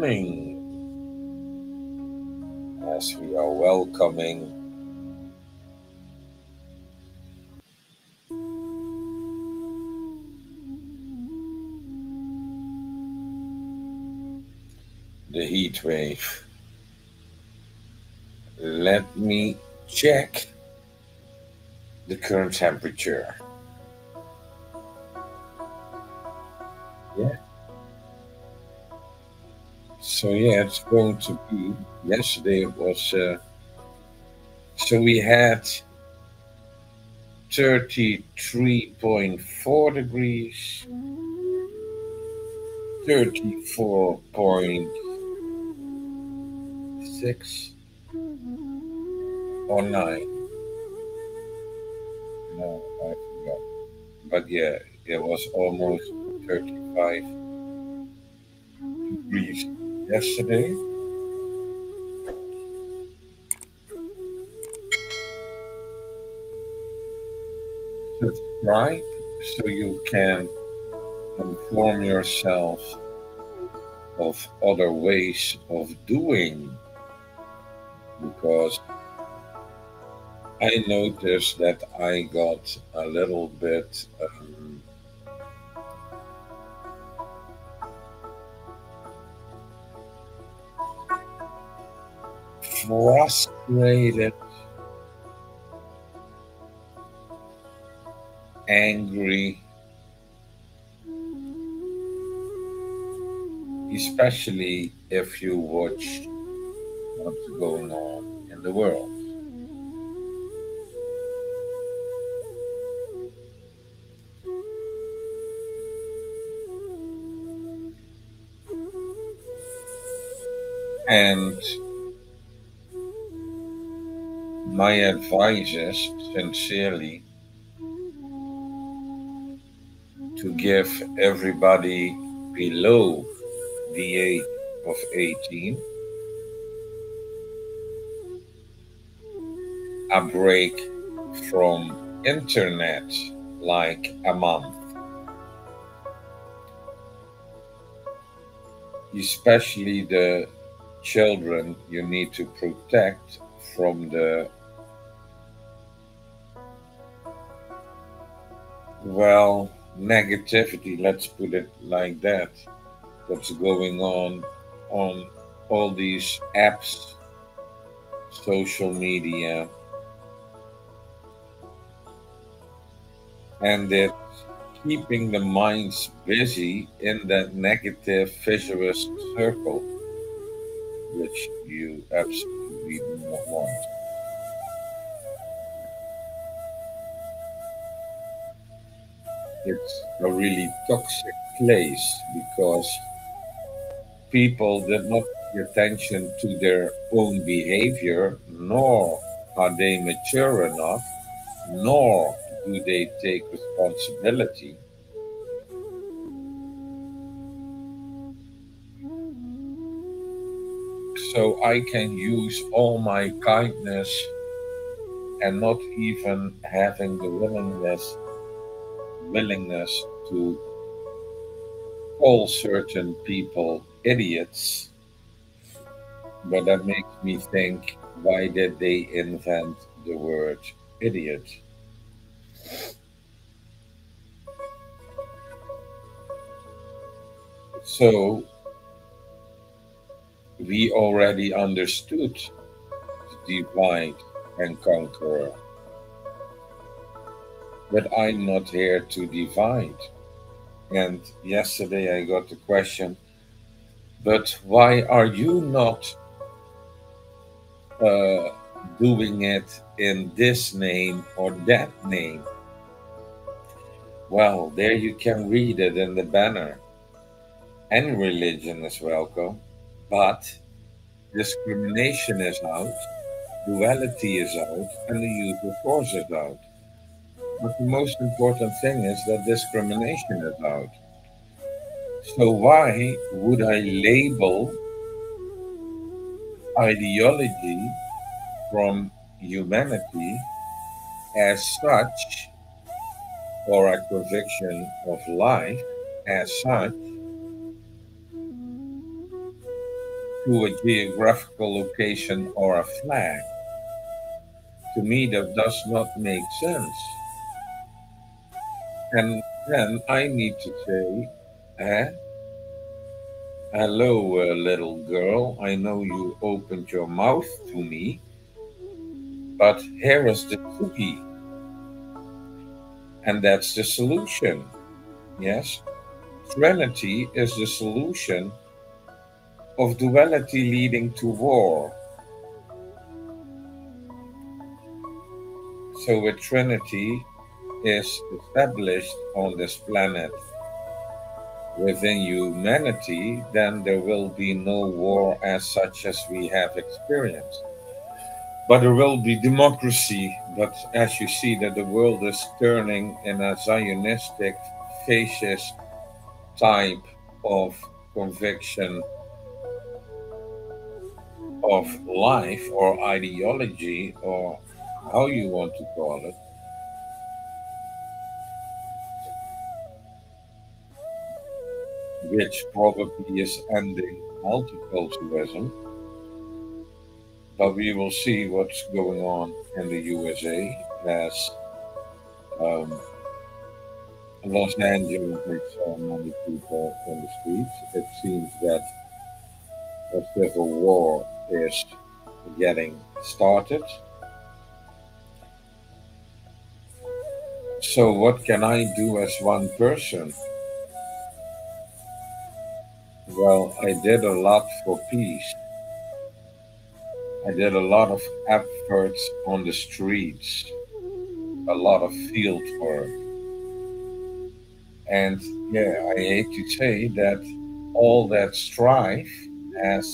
morning as we are welcoming the heat wave. Let me check the current temperature. Yeah. So yeah, it's going to be. Yesterday it was. So we had 33.4 degrees, 34.6 or 9. No, I forgot. But yeah, it was almost 35 degrees yesterday. Subscribe so you can inform yourself of other ways of doing, because I noticed that I got a little bit frustrated, angry, especially if you watch what's going on in the world. And my advice is sincerely to give everybody below the age of 18 a break from internet, like a month, especially the children you need to protect from the, well, negativity, let's put it like that, that's going on all these apps, social media, and it's keeping the minds busy in that negative vicious circle, which you absolutely do not want. It's a really toxic place because people did not pay attention to their own behavior, nor are they mature enough, nor do they take responsibility. So I can use all my kindness and not even having the willingness to call certain people idiots. But that makes me think, why did they invent the word idiot? So we already understood divide and conquer, but I'm not here to divide. And yesterday I got the question, but why are you not uh, doing it in this name or that name? Well, there you can read it in the banner. Any religion is welcome, but discrimination is out, duality is out, and the use of force is out. But the most important thing is that discrimination is out. So why would I label ideology from humanity as such, or a conviction of life as such, to a geographical location or a flag. To me, that does not make sense. And then I need to say, eh, hello, little girl. I know you opened your mouth to me, but here is the cookie. And that's the solution. Yes? Trinity is the solution of duality leading to war. So, a Trinity is established on this planet within humanity, then there will be no war as such as we have experienced. But there will be democracy. But as you see that the world is turning in a Zionistic, fascist type of conviction of life or ideology or how you want to call it, which probably is ending multiculturalism. But we will see what's going on in the USA as um, Los Angeles makes so many people in the streets. It seems that a civil war is getting started. So, what can I do as one person? Well, I did a lot for peace. I did a lot of efforts on the streets, a lot of field work. And yeah, I hate to say that all that strife has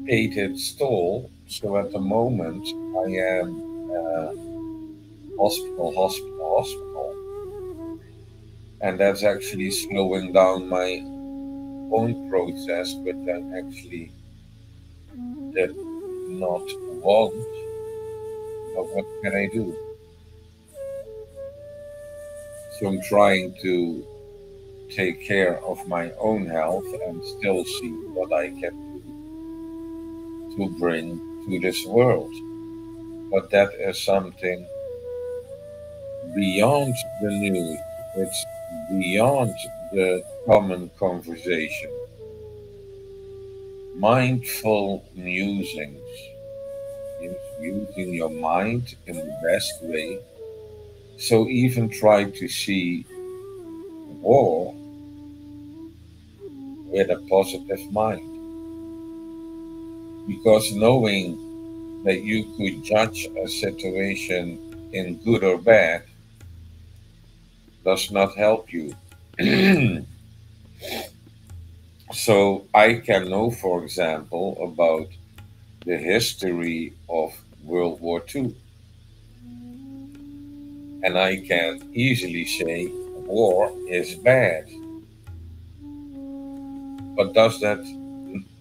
paid its toll. So at the moment, I am hospital, and that's actually slowing down my own process, which I actually did not want. But what can I do? So I'm trying to take care of my own health and still see what I can do to bring to this world. But that is something beyond the news. It's beyond the common conversation. Mindful musings is using your mind in the best way. So even try to see war with a positive mind. Because knowing that you could judge a situation in good or bad does not help you. So I can know, for example, about the history of World War II, and I can easily say war is bad. But does that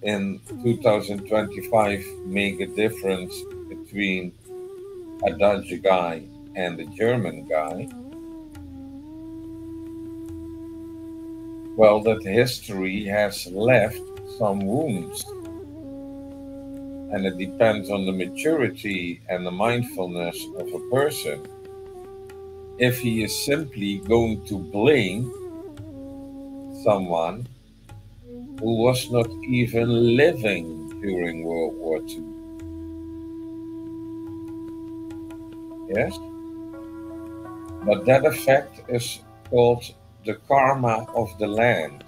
in 2025 make a difference between a Dutch guy and a German guy? Well, that history has left some wounds, and it depends on the maturity and the mindfulness of a person. If he is simply going to blame someone who was not even living during World War II, yes? But that effect is called the karma of the land.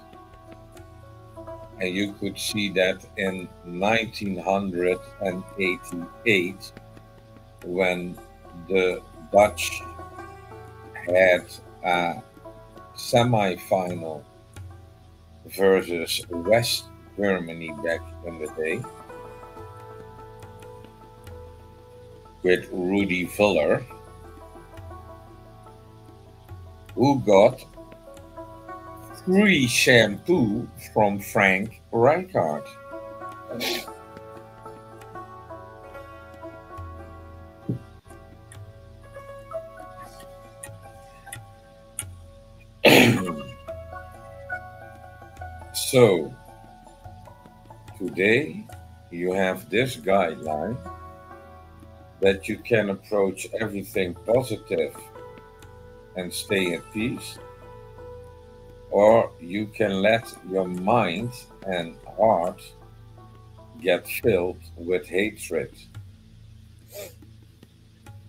And you could see that in 1988 when the Dutch had a semi-final versus West Germany back in the day with Rudy Vuller, who got free shampoo from Frank Rijkaard. So Today, you have this guideline that you can approach everything positive and stay at peace, or you can let your mind and heart get filled with hatred.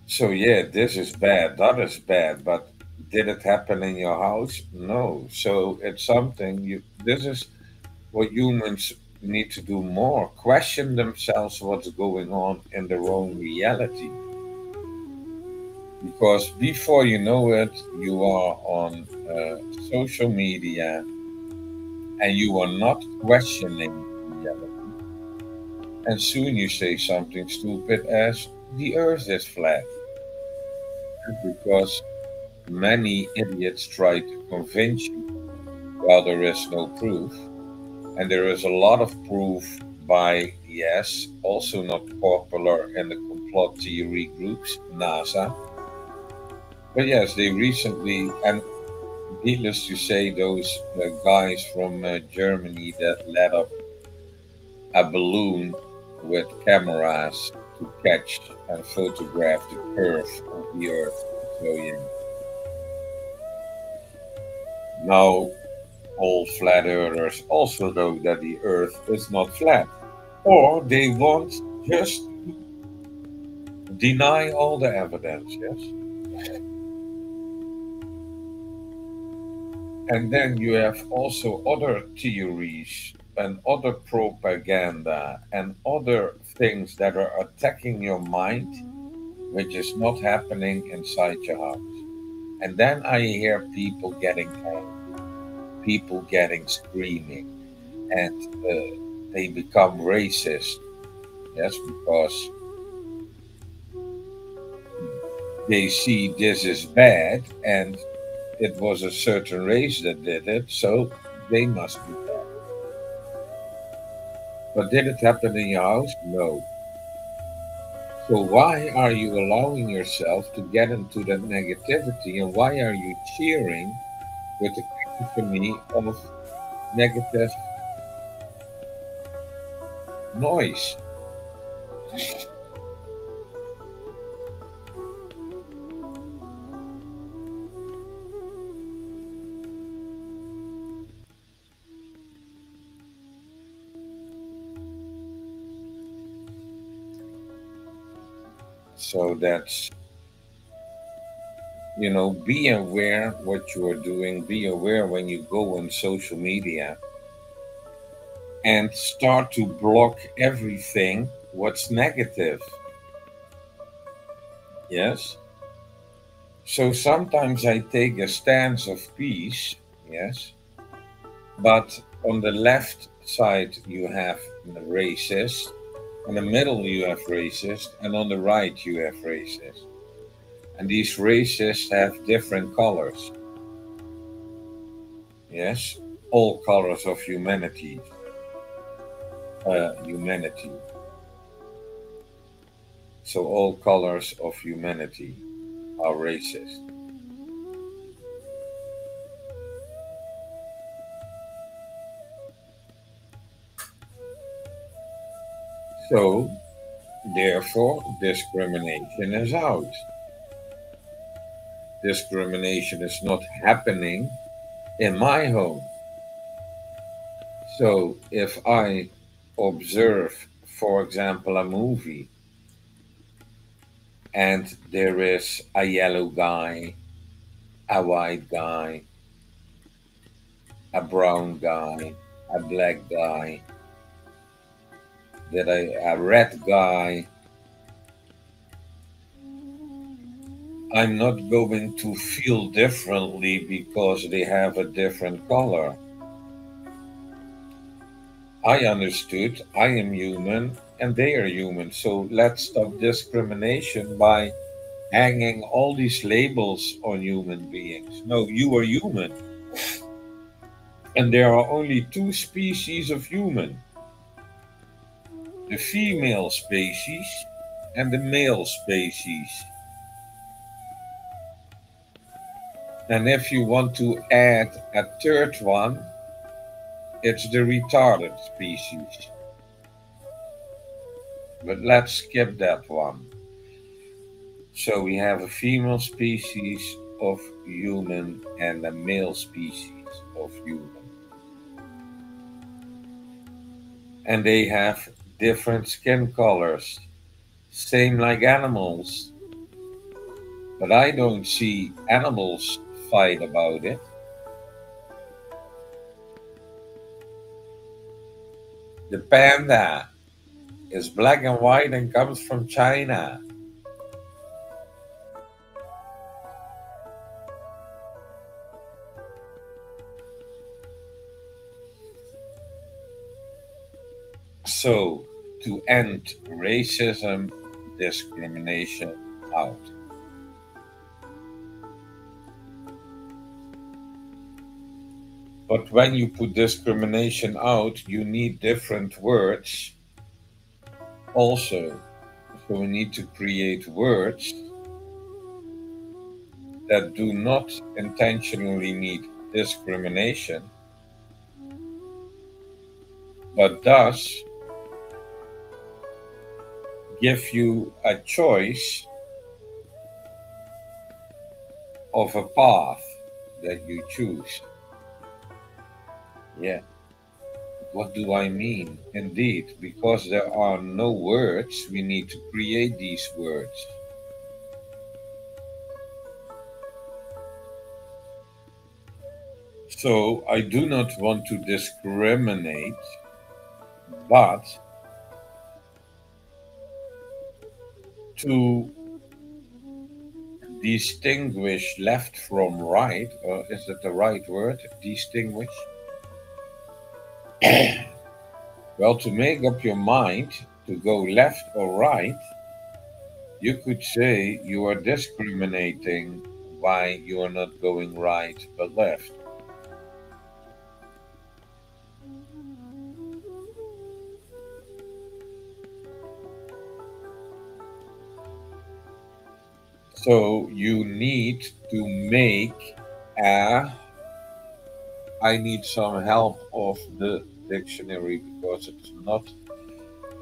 So, yeah, this is bad, that is bad, but did it happen in your house? No. So, it's something this is what humans need to do more, question themselves what's going on in their own reality. Because before you know it, you are on social media and you are not questioning reality. And soon you say something stupid as the earth is flat. Because many idiots try to convince you while there is no proof. And there is a lot of proof by, yes, also not popular in the complot theory groups, NASA. But yes, they recently, and needless to say, those guys from Germany that let up a balloon with cameras to catch and photograph the curve of the Earth. So, yeah. Now, all flat earthers also know that the Earth is not flat. Or they want just to deny all the evidence, yes? And then you have also other theories and other propaganda and other things that are attacking your mind, which is not happening inside your house. And then I hear people getting angry, people getting screaming, and they become racist, yes, because they see this is bad and it was a certain race that did it, so they must be bad. But did it happen in your house? No. So why are you allowing yourself to get into that negativity, and why are you cheering with the cacophony of negative noise? So that's, be aware what you are doing, be aware when you go on social media and start to block everything what's negative. Yes. So sometimes I take a stance of peace, yes, but on the left side you have the racist, in the middle you have racist, and on the right you have racist. And these racists have different colors, yes, all colors of humanity. So all colors of humanity are racist. So therefore discrimination is out. Discrimination is not happening in my home. So if I observe, for example, a movie and there is a yellow guy, a white guy, a brown guy, a black guy, a red guy, I'm not going to feel differently because they have a different color. I understood I am human and they are human. So let's stop discrimination by hanging all these labels on human beings. No, you are human. And there are only two species of human, the female species and the male species. And if you want to add a third one, it's the retarded species. But let's skip that one. So we have a female species of human and a male species of human. And they have different skin colors, same like animals. But I don't see animals fight about it. The panda is black and white and comes from China. So, to end racism, discrimination out. But when you put discrimination out, you need different words also. So we need to create words that do not intentionally need discrimination, but does give you a choice of a path that you choose. Yeah. What do I mean? Indeed, because there are no words, we need to create these words. So I do not want to discriminate, but to distinguish left from right, or is that the right word? Distinguish? Well, to make up your mind to go left or right, you could say you are discriminating why you are not going right but left. So you need to make a. I need some help of the dictionary because it's not.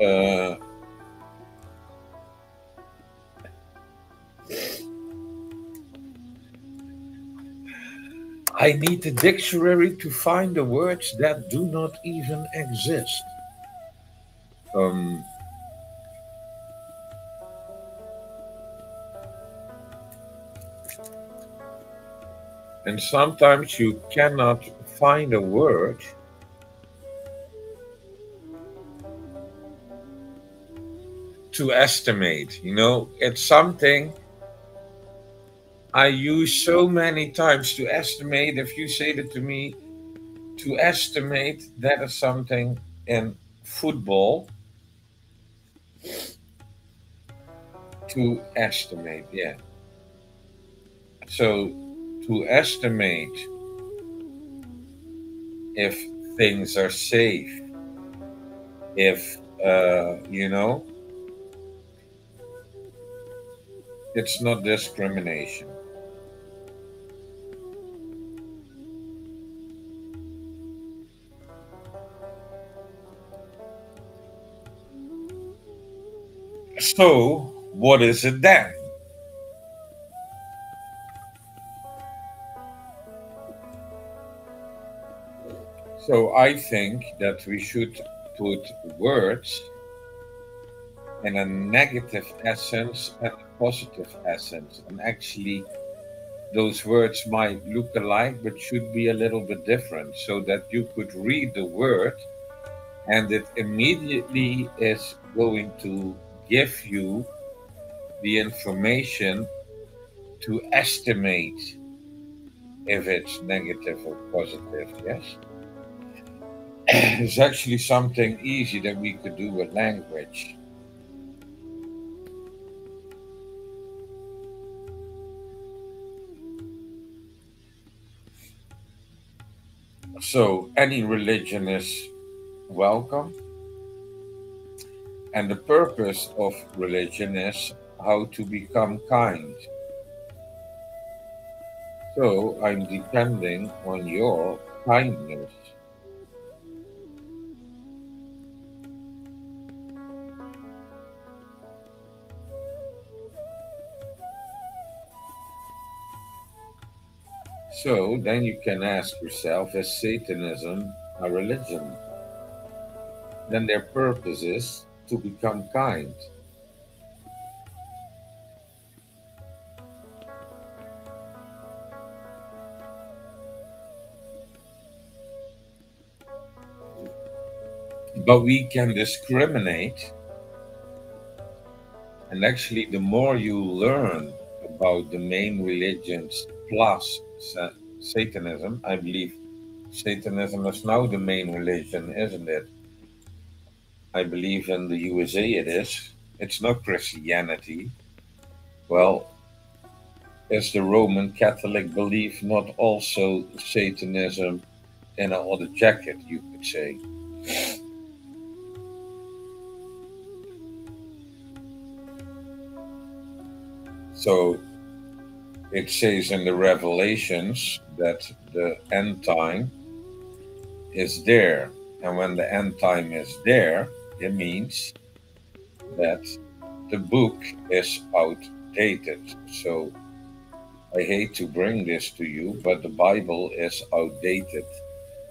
Uh, I need the dictionary to find the words that do not even exist. Um, and sometimes you cannot find a word to estimate. It's something I use so many times to estimate. If you say that to me, to estimate, that is something in football. To estimate, yeah. So to estimate if things are safe, if, it's not discrimination. So, what is it then? So, I think that we should put words in a negative essence and a positive essence. And actually, those words might look alike but should be a little bit different so that you could read the word and it immediately is going to give you the information to estimate if it's negative or positive. Yes. It's actually something easy that we could do with language. So, any religion is welcome, and the purpose of religion is how to become kind. So, I'm depending on your kindness. So then you can ask yourself, is Satanism a religion? Then their purpose is to become kind. But we can discriminate, and actually, the more you learn about the main religions plus Satanism, I believe Satanism is now the main religion, isn't it? I believe in the USA it is. It's not Christianity. Well, is the Roman Catholic belief not also Satanism in a other jacket, you could say? So it says in the Revelations that the end time is there. And when the end time is there, it means that the book is outdated. So I hate to bring this to you, but the Bible is outdated.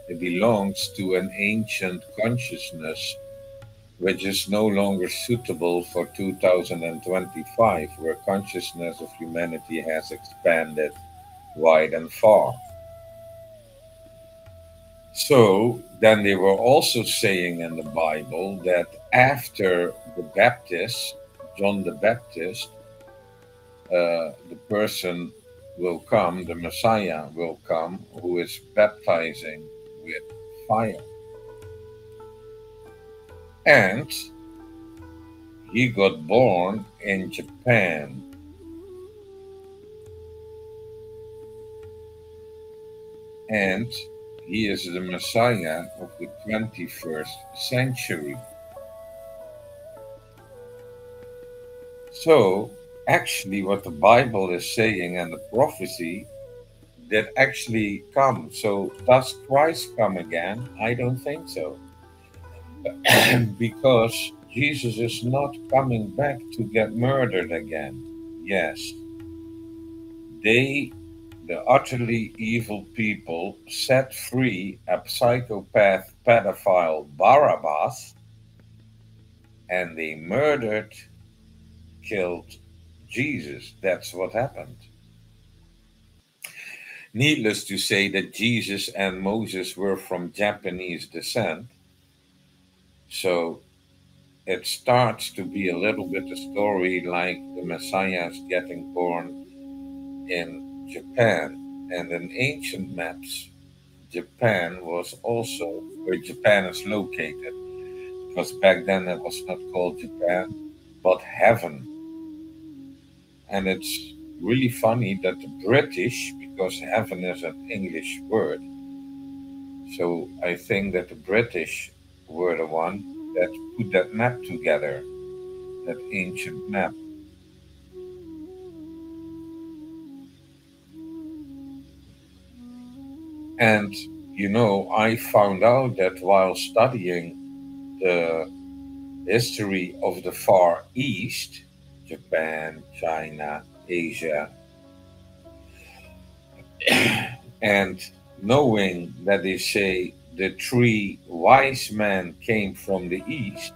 It belongs to an ancient consciousness which is no longer suitable for 2025, where consciousness of humanity has expanded wide and far. So then they were also saying in the Bible that after the Baptist, John the Baptist, the person will come, the Messiah will come, who is baptizing with fire. And he got born in Japan. And he is the Messiah of the 21st century. So, actually, what the Bible is saying and the prophecy did actually come. So, does Christ come again? I don't think so. Because Jesus is not coming back to get murdered again. Yes, they, the utterly evil people, set free a psychopath pedophile Barabbas, and they murdered, killed Jesus. That's what happened. Needless to say that Jesus and Moses were from Japanese descent, so it starts to be a little bit a story like the Messiah is getting born in Japan. And in ancient maps, Japan was also where Japan is located, because back then it was not called Japan, but heaven. And it's really funny that the British, because heaven is an English word, so I think that the British were the one that put that map together, that ancient map. And, I found out that while studying the history of the Far East, Japan, China, Asia, and knowing that they say the three wise men came from the East,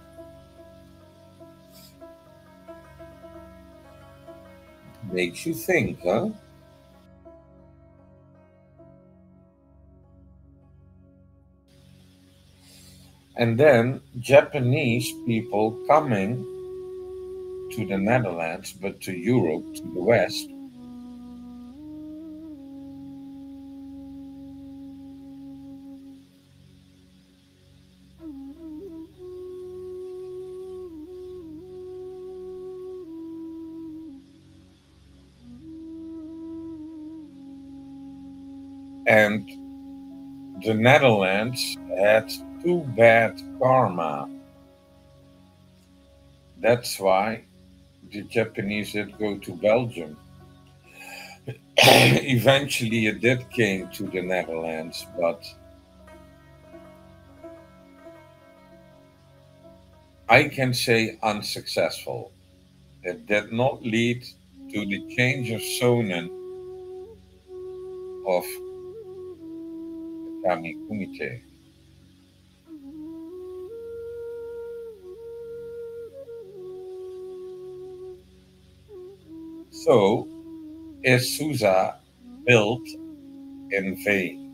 makes you think, huh? And then Japanese people coming to the Netherlands, but to Europe, to the West, and the Netherlands had too bad karma. That's why the Japanese did go to Belgium. Eventually, it did came to the Netherlands, but I can say unsuccessful. It did not lead to the change of Sonnen of Kami Kumite. So, is Susa built in vain?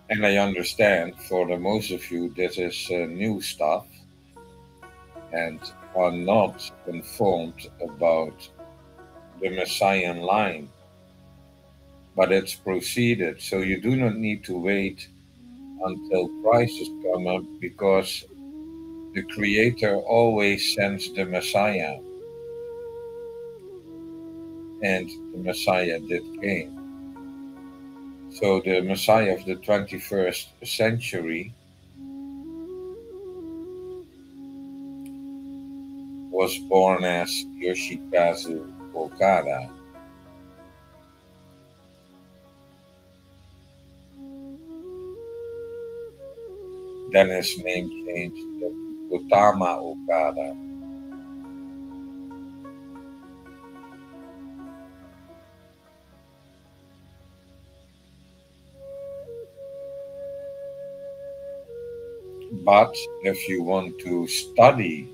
And I understand for the most of you, this is new stuff and are not informed about the Messiah line, but it's proceeded. So you do not need to wait until Christ has come up because the Creator always sends the Messiah, and the Messiah did came. So the Messiah of the 21st century was born as Yoshikazu Okada. Then his name changed to Gotama Okada. But if you want to study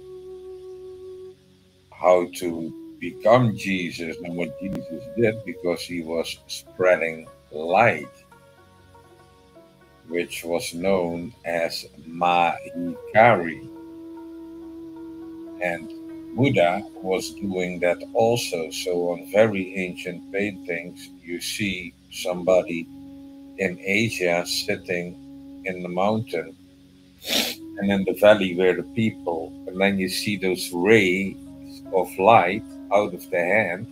how to become Jesus and what Jesus did, because he was spreading light, which was known as Mahikari, and Buddha was doing that also. So, on very ancient paintings, you see somebody in Asia sitting in the mountain and in the valley where the people, and then you see those rays of light out of the hand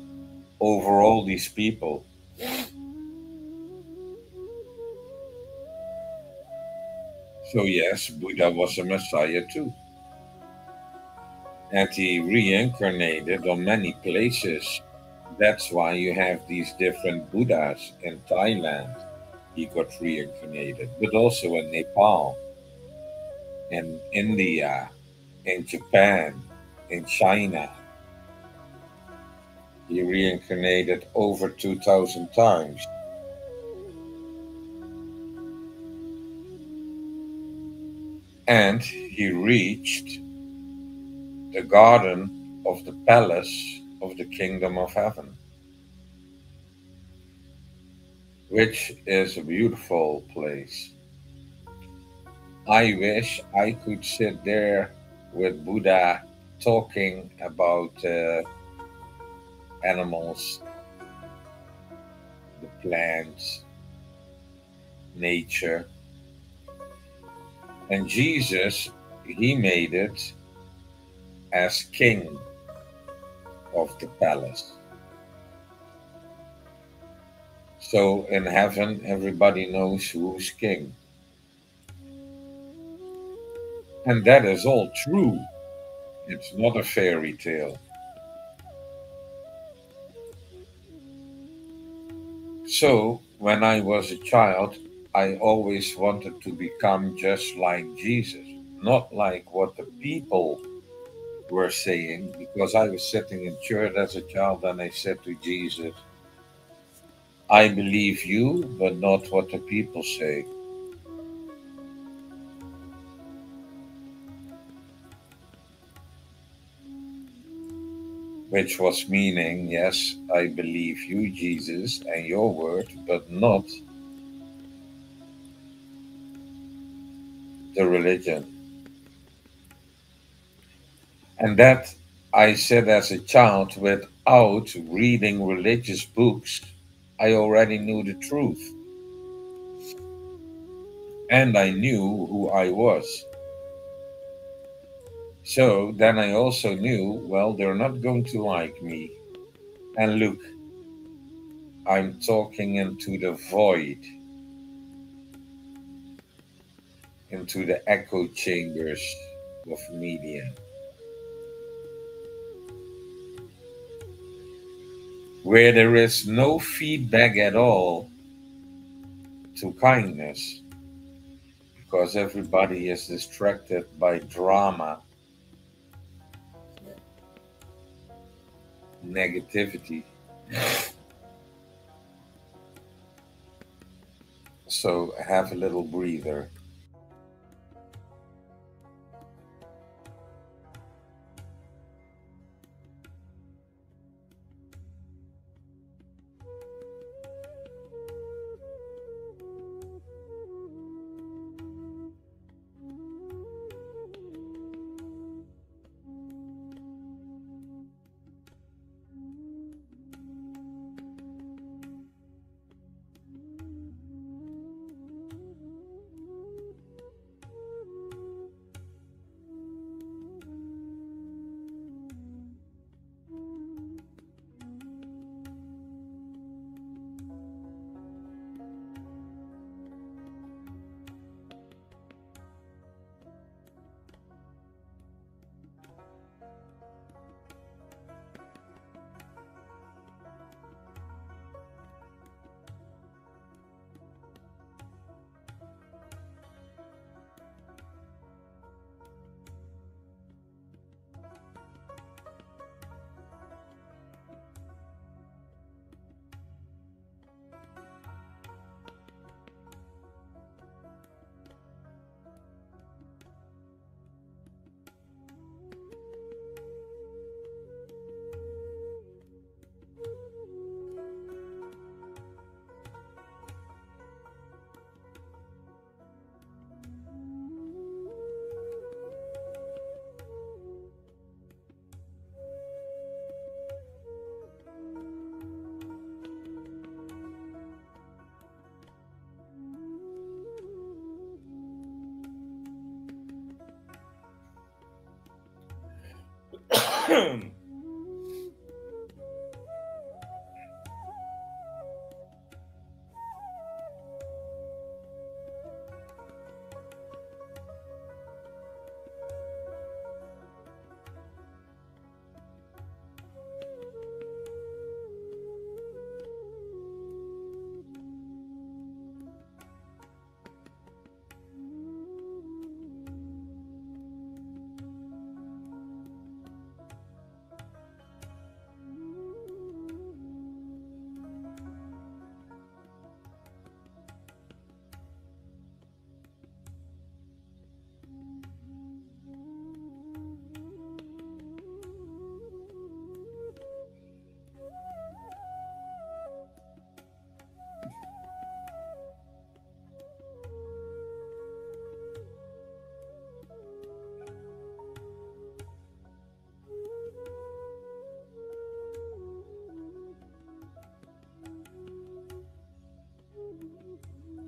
over all these people. So, yes, Buddha was a Messiah too. And he reincarnated on many places. That's why you have these different Buddhas in Thailand. He got reincarnated, but also in Nepal, in India, in Japan, in China. He reincarnated over 2,000 times. And he reached the garden of the palace of the kingdom of heaven, which is a beautiful place. I wish I could sit there with Buddha talking about animals, the plants, nature. And Jesus, he made it as king of the palace. So in heaven, everybody knows who's king. And that is all true. It's not a fairy tale. So when I was a child, I always wanted to become just like Jesus, not like what the people were saying, because I was sitting in church as a child and I said to Jesus, I believe you, but not what the people say, which was meaning, yes, I believe you, Jesus, and your word, but not the religion. And that I said as a child without reading religious books, I already knew the truth. And I knew who I was. So then I also knew, well, they're not going to like me. And look, I'm talking into the void, into the echo chambers of media, where there is no feedback at all to kindness, because everybody is distracted by drama negativity. So have a little breather.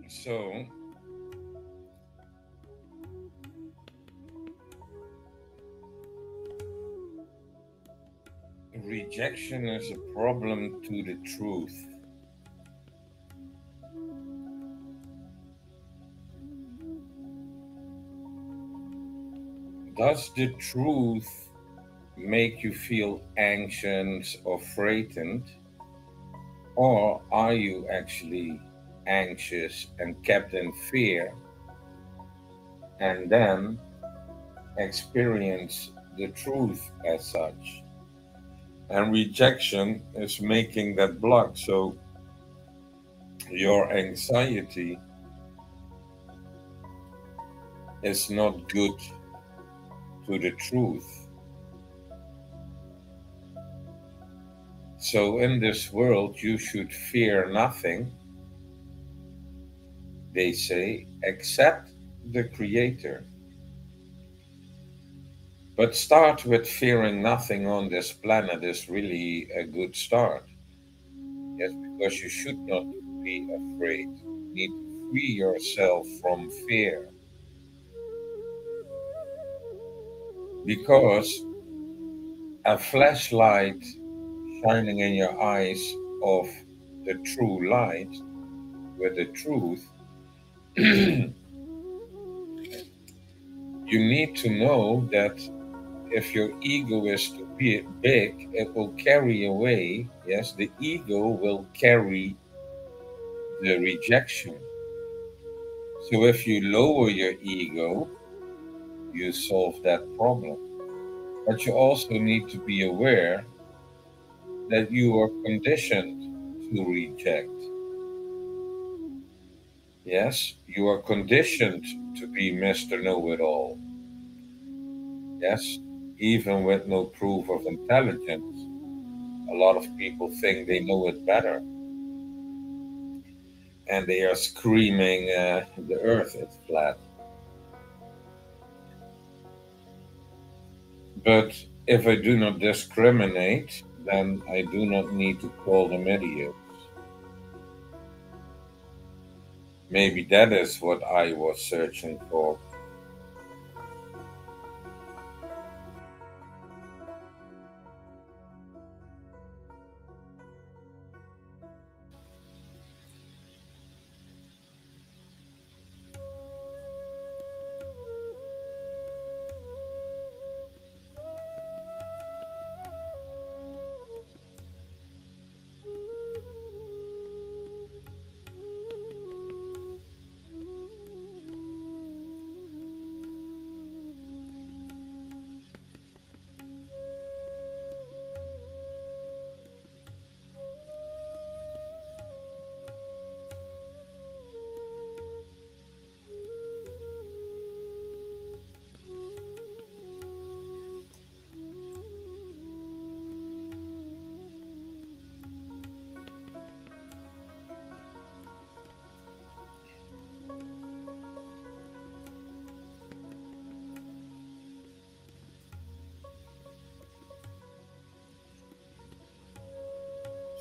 So, rejection is a problem to the truth. Does the truth make you feel anxious or frightened? Or are you actually anxious and kept in fear and then experience the truth as such? And rejection is making that block. So your anxiety is not good to the truth. So in this world, you should fear nothing, they say, except the Creator. But start with fearing nothing on this planet is really a good start. Yes, because you should not be afraid. You need to free yourself from fear. Because a flashlight shining in your eyes of the true light with the truth, you need to know that if your ego is too big, it will carry away. Yes, the ego will carry the rejection. So if you lower your ego, you solve that problem. But you also need to be aware that you are conditioned to reject. Yes, you are conditioned to be Mr. Know It All. Yes, even with no proof of intelligence, a lot of people think they know it better, and they are screaming, the earth is flat. But if I do not discriminate, then I do not need to call them idiots. Maybe that is what I was searching for.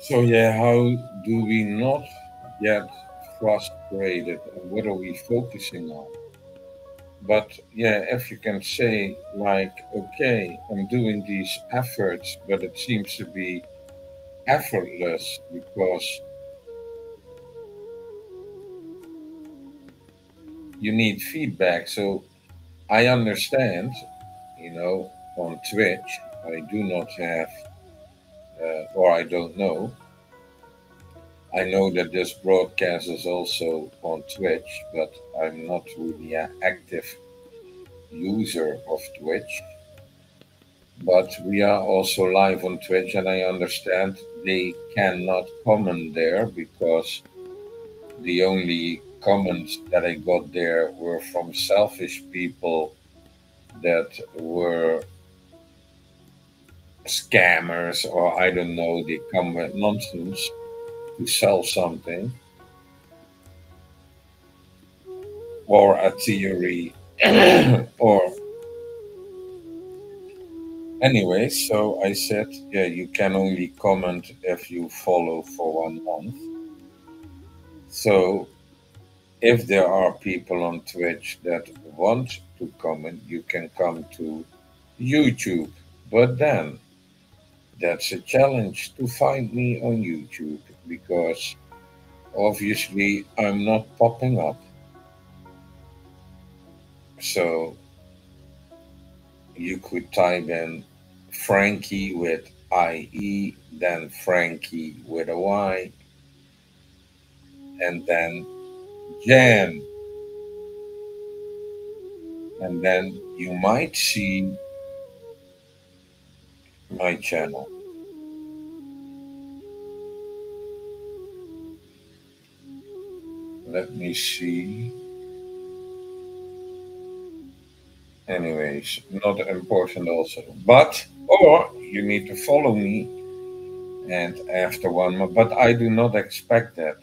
So, yeah, how do we not get frustrated? And what are we focusing on? But yeah, if you can say, like, okay, I'm doing these efforts, but it seems to be effortless because you need feedback. So I understand, on Twitch, I do not have, or I don't know. I know that this broadcast is also on Twitch, but I'm not really an active user of Twitch. But we are also live on Twitch, and I understand they cannot comment there because the only comments that I got there were from selfish people that were scammers, or I don't know, they come with nonsense to sell something or a theory or anyway. So I said, yeah, you can only comment if you follow for 1 month. So if there are people on Twitch that want to comment, you can come to YouTube. But then that's a challenge to find me on YouTube because obviously I'm not popping up. So you could type in Frankie with IE, then Frankie with a Y, and then Jan. And then you might see my channel. Let me see. Anyways, not important also. But, or you need to follow me and after 1 month. But I do not expect that.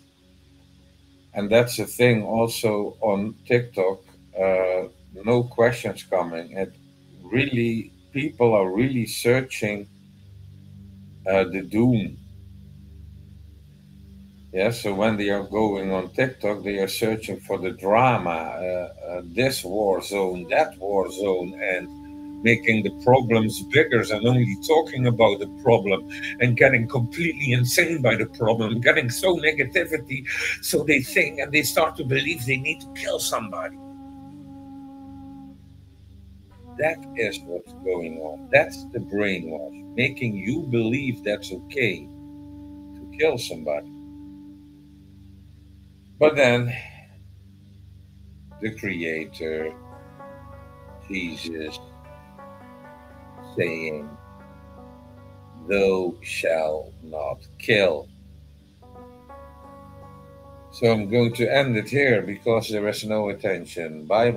And that's the thing also on TikTok, uh, no questions coming. And really, people are really searching the doom. Yeah, so when they are going on TikTok, they are searching for the drama, this war zone, that war zone, and making the problems bigger and only talking about the problem and getting completely insane by the problem, getting so negativity, so they think and they start to believe they need to kill somebody. That is what's going on. That's the brainwash, making you believe that's okay to kill somebody. But then the creator, Jesus, saying thou shalt not kill. So I'm going to end it here because there is no attention. Bye bye.